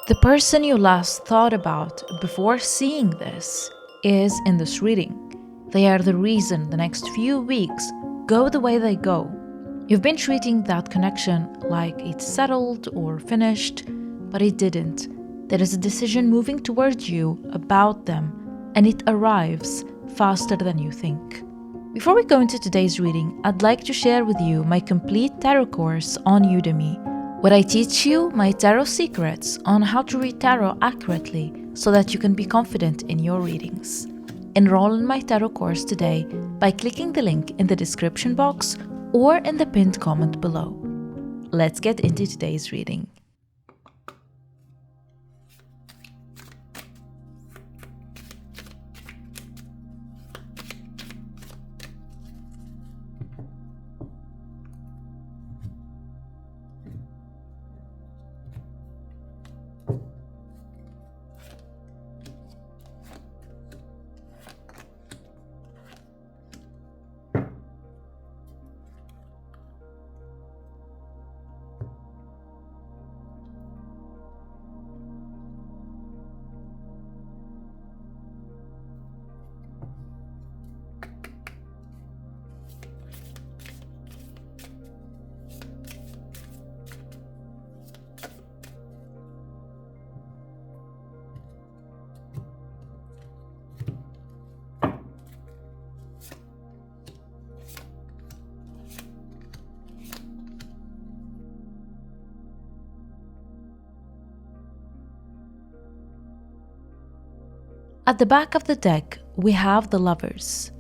The person you last thought about before seeing this is in this reading. They are the reason the next few weeks go the way they go. You've been treating that connection like it's settled or finished, but it didn't. There is a decision moving towards you about them, and it arrives faster than you think. Before we go into today's reading, I'd like to share with you my complete tarot course on Udemy, where I teach you my tarot secrets on how to read tarot accurately so that you can be confident in your readings. Enroll in my tarot course today by clicking the link in the description box or in the pinned comment below. Let's get into today's reading. At the back of the deck, we have the Lovers.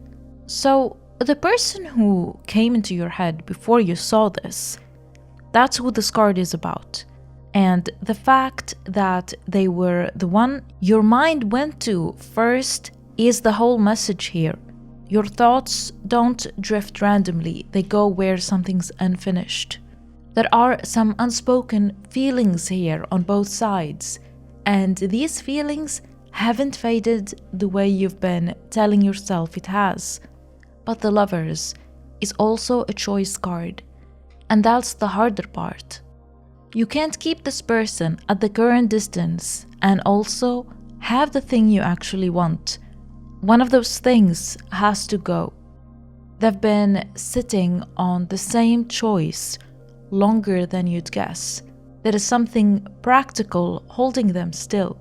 So, the person who came into your head before you saw this, that's who this card is about. And the fact that they were the one your mind went to first is the whole message here. Your thoughts don't drift randomly, they go where something's unfinished. There are some unspoken feelings here on both sides, and these feelings haven't faded the way you've been telling yourself it has. But the Lovers is also a choice card, and that's the harder part. You can't keep this person at the current distance and also have the thing you actually want. One of those things has to go. They've been sitting on the same choice longer than you'd guess. There is something practical holding them still,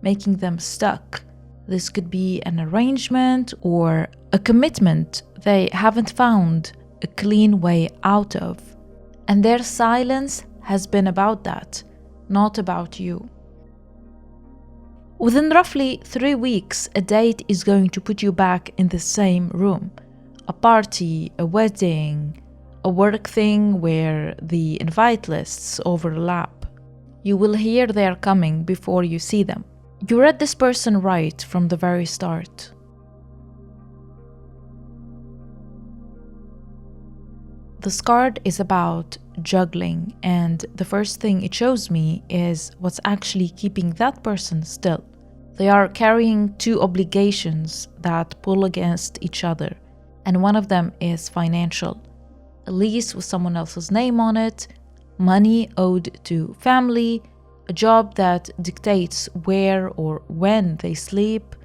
making them stuck. This could be an arrangement or a commitment they haven't found a clean way out of. And their silence has been about that, not about you. Within roughly 3 weeks, a date is going to put you back in the same room. A party, a wedding, a work thing where the invite lists overlap. You will hear they're coming before you see them. You read this person right from the very start. This card is about juggling, and the first thing it shows me is what's actually keeping that person still. They are carrying 2 obligations that pull against each other, and one of them is financial. A lease with someone else's name on it, money owed to family, a job that dictates where or when they sleep,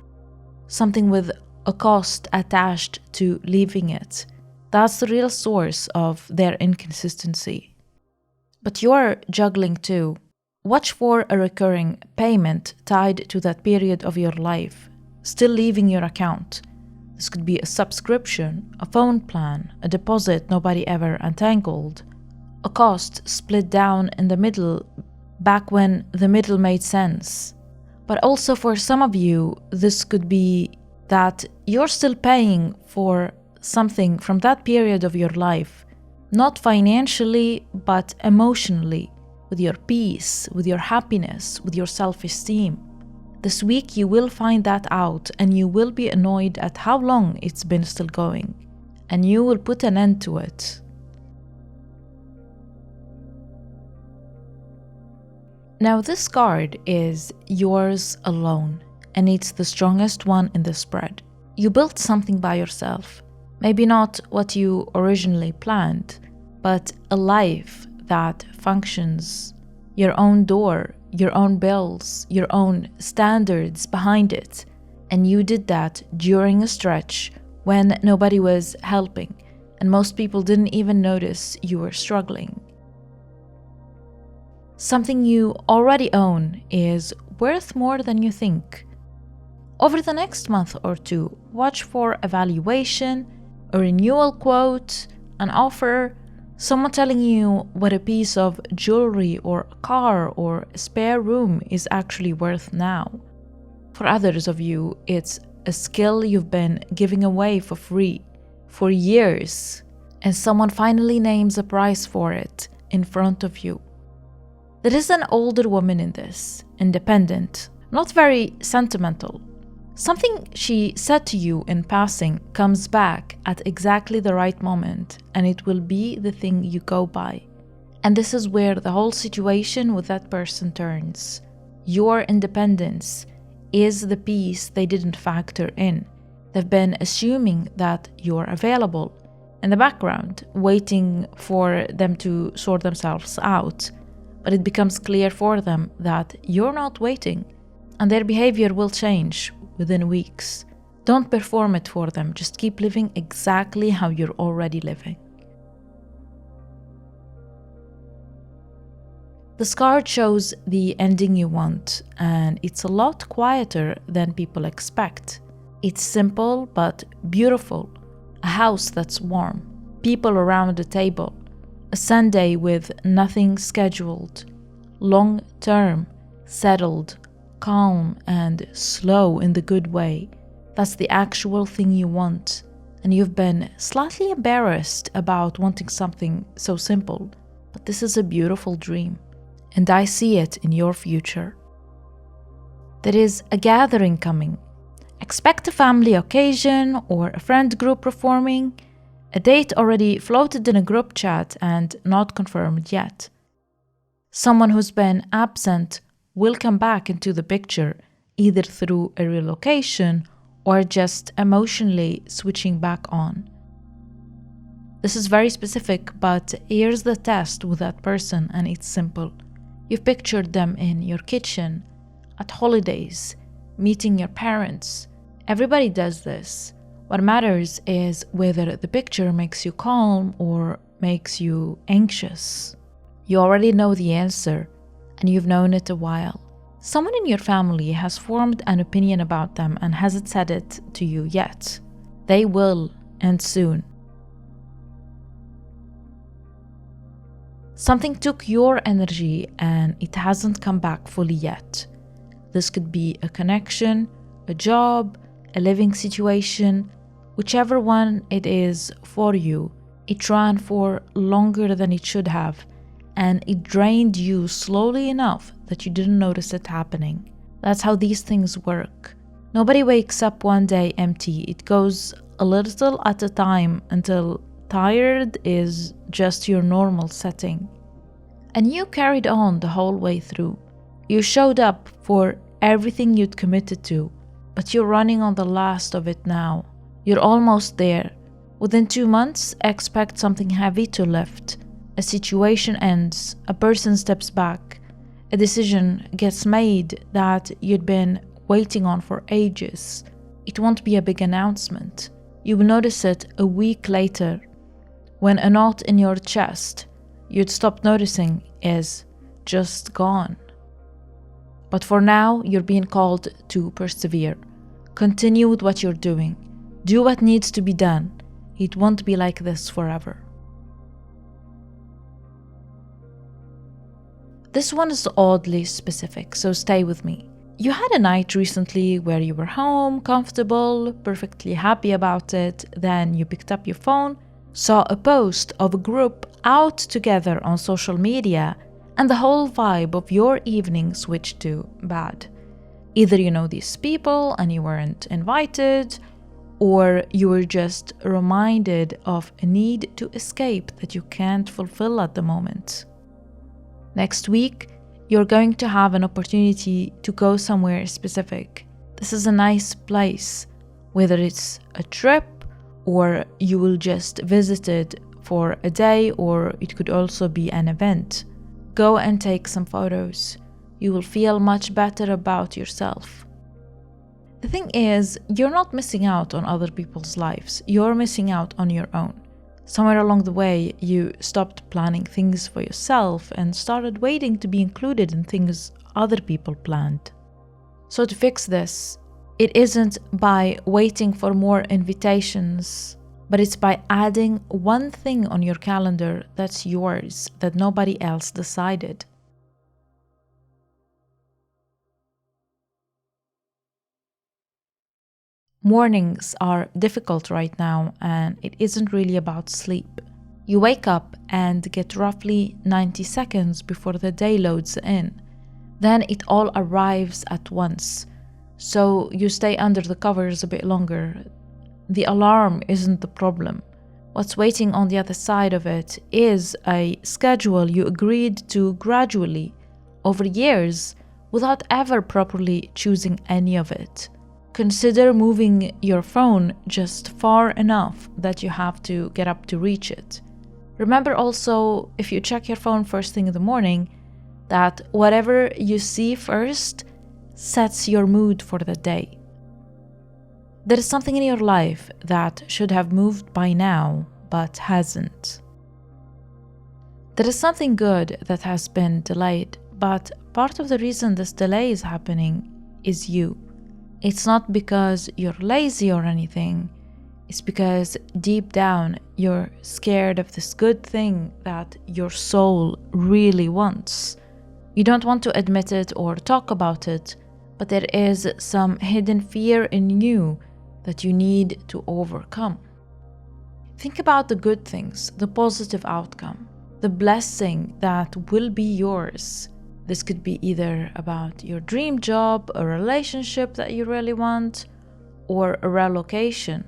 something with a cost attached to leaving it. That's the real source of their inconsistency. But you're juggling too. Watch for a recurring payment tied to that period of your life, still leaving your account. This could be a subscription, a phone plan, a deposit nobody ever untangled, a cost split down in the middle back when the middle made sense. But also for some of you, this could be that you're still paying for something from that period of your life, not financially, but emotionally, with your peace, with your happiness, with your self-esteem. This week you will find that out, and you will be annoyed at how long it's been still going, and you will put an end to it. Now this card is yours alone, and it's the strongest one in the spread. You built something by yourself, maybe not what you originally planned, but a life that functions, your own door your own bills, your own standards behind it. And you did that during a stretch when nobody was helping, and most people didn't even notice you were struggling. Something you already own is worth more than you think. Over the next month or two, watch for a valuation, a renewal quote, an offer, someone telling you what a piece of jewelry or a car or a spare room is actually worth now. For others of you, it's a skill you've been giving away for free for years, and someone finally names a price for it in front of you. There is an older woman in this, independent, not very sentimental. Something she said to you in passing comes back at exactly the right moment, and it will be the thing you go by. And this is where the whole situation with that person turns. Your independence is the piece they didn't factor in. They've been assuming that you're available in the background, waiting for them to sort themselves out. But it becomes clear for them that you're not waiting, and their behavior will change within weeks. Don't perform it for them, just keep living exactly how you're already living. This card shows the ending you want, and it's a lot quieter than people expect. It's simple but beautiful. A house that's warm, people around the table, a Sunday with nothing scheduled, long term, settled, calm and slow in the good way. That's the actual thing you want, and you've been slightly embarrassed about wanting something so simple, but this is a beautiful dream, and I see it in your future. There is a gathering coming. Expect a family occasion or a friend group performing, a date already floated in a group chat and not confirmed yet. Someone who's been absent will come back into the picture, either through a relocation or just emotionally switching back on. This is very specific, but here's the test with that person, and it's simple. You've pictured them in your kitchen, at holidays, meeting your parents. Everybody does this. What matters is whether the picture makes you calm or makes you anxious. You already know the answer, and you've known it a while. Someone in your family has formed an opinion about them and hasn't said it to you yet. They will, and soon. Something took your energy and it hasn't come back fully yet. This could be a connection, a job, a living situation, whichever one it is for you. It ran for longer than it should have, and it drained you slowly enough that you didn't notice it happening. That's how these things work. Nobody wakes up one day empty. It goes a little at a time until tired is just your normal setting. And you carried on the whole way through. You showed up for everything you'd committed to, but you're running on the last of it now. You're almost there. Within 2 months, expect something heavy to lift. A situation ends, a person steps back, a decision gets made that you'd been waiting on for ages. It won't be a big announcement. You will notice it a week later, when a knot in your chest you'd stopped noticing is just gone. But for now, you're being called to persevere. Continue with what you're doing. Do what needs to be done. It won't be like this forever. This one is oddly specific, so stay with me. You had a night recently where you were home, comfortable, perfectly happy about it. Then you picked up your phone, saw a post of a group out together on social media, and the whole vibe of your evening switched to bad. Either you know these people and you weren't invited, or you were just reminded of a need to escape that you can't fulfill at the moment. Next week, you're going to have an opportunity to go somewhere specific. This is a nice place, whether it's a trip or you will just visit it for a day, or it could also be an event. Go and take some photos. You will feel much better about yourself. The thing is, you're not missing out on other people's lives. You're missing out on your own. Somewhere along the way, you stopped planning things for yourself and started waiting to be included in things other people planned. So to fix this, it isn't by waiting for more invitations, but it's by adding one thing on your calendar that's yours, that nobody else decided. Mornings are difficult right now, and it isn't really about sleep. You wake up and get roughly 90 seconds before the day loads in. Then it all arrives at once, so you stay under the covers a bit longer. The alarm isn't the problem. What's waiting on the other side of it is a schedule you agreed to gradually, over years, without ever properly choosing any of it. Consider moving your phone just far enough that you have to get up to reach it. Remember also, if you check your phone first thing in the morning, that whatever you see first sets your mood for the day. There is something in your life that should have moved by now, but hasn't. There is something good that has been delayed, but part of the reason this delay is happening is you. It's not because you're lazy or anything. It's because deep down you're scared of this good thing that your soul really wants. You don't want to admit it or talk about it, but there is some hidden fear in you that you need to overcome. Think about the good things, the positive outcome, the blessing that will be yours. This could be either about your dream job, a relationship that you really want, or a relocation.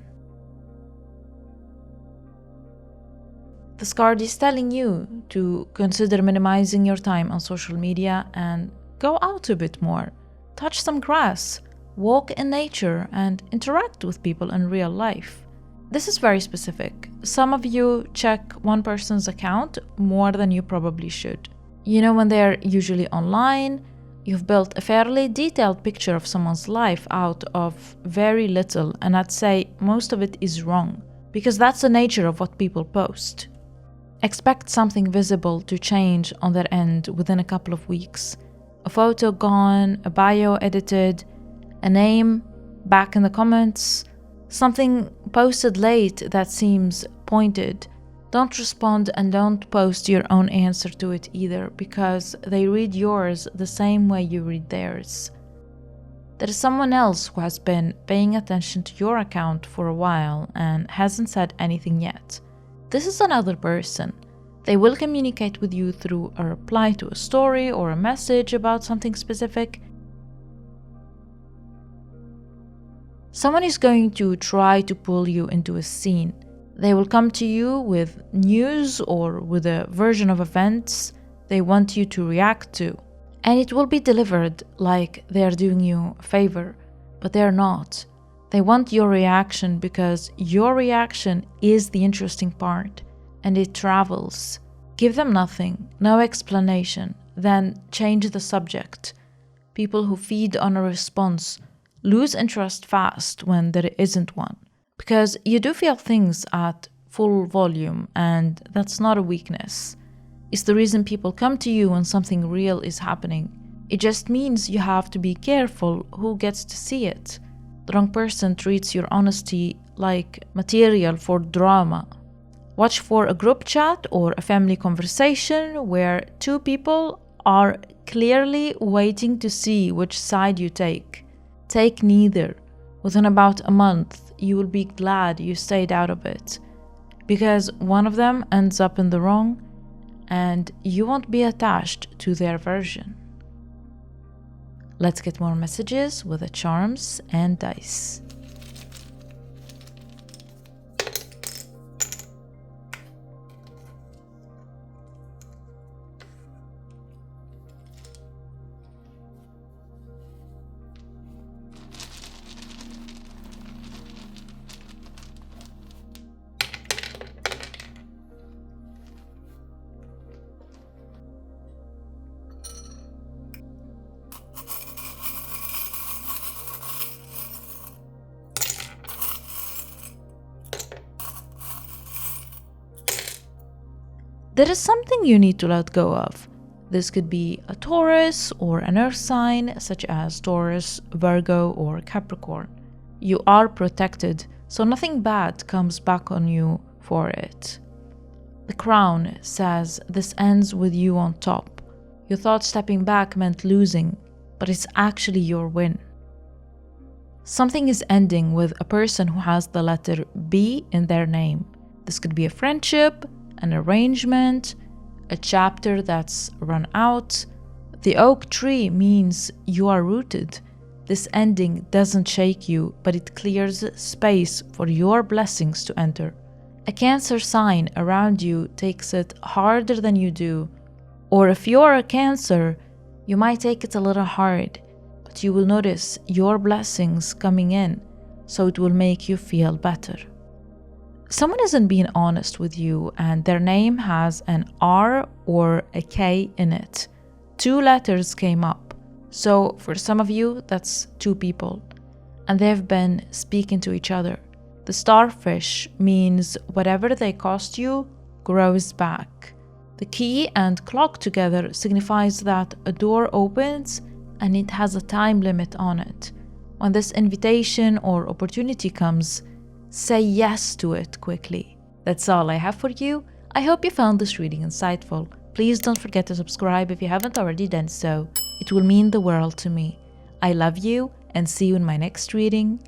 This card is telling you to consider minimizing your time on social media and go out a bit more. Touch some grass, walk in nature, and interact with people in real life. This is very specific. Some of you check one person's account more than you probably should. You know, when they're usually online, you've built a fairly detailed picture of someone's life out of very little, and I'd say most of it is wrong, because that's the nature of what people post. Expect something visible to change on their end within a couple of weeks. A photo gone, a bio edited, a name back in the comments, something posted late that seems pointed. Don't respond and don't post your own answer to it either, because they read yours the same way you read theirs. There is someone else who has been paying attention to your account for a while and hasn't said anything yet. This is another person. They will communicate with you through a reply to a story or a message about something specific. Someone is going to try to pull you into a scene. They will come to you with news or with a version of events they want you to react to. And it will be delivered like they're doing you a favor, but they're not. They want your reaction because your reaction is the interesting part, and it travels. Give them nothing, no explanation, then change the subject. People who feed on a response lose interest fast when there isn't one. Because you do feel things at full volume, and that's not a weakness. It's the reason people come to you when something real is happening. It just means you have to be careful who gets to see it. The wrong person treats your honesty like material for drama. Watch for a group chat or a family conversation where two people are clearly waiting to see which side you take. Take neither. Within about a month, you will be glad you stayed out of it, because one of them ends up in the wrong and you won't be attached to their version. Let's get more messages with the charms and dice. there is something you need to let go of. This could be a Taurus or an earth sign, such as Taurus, Virgo, or Capricorn. You are protected, so nothing bad comes back on you for it. The Crown says this ends with you on top. You thought stepping back meant losing, but it's actually your win. Something is ending with a person who has the letter B in their name. This could be a friendship, an arrangement, a chapter that's run out. The oak tree means you are rooted. This ending doesn't shake you, but it clears space for your blessings to enter. A Cancer sign around you takes it harder than you do. Or if you're a Cancer, you might take it a little hard, but you will notice your blessings coming in, so it will make you feel better. Someone isn't being honest with you and their name has an R or a K in it. 2 letters came up. So for some of you, that's 2 people. And they've been speaking to each other. The starfish means whatever they cost you grows back. The key and clock together signifies that a door opens and it has a time limit on it. When this invitation or opportunity comes, say yes to it quickly. That's all I have for you. I hope you found this reading insightful. Please don't forget to subscribe if you haven't already done so. It will mean the world to me. I love you and see you in my next reading.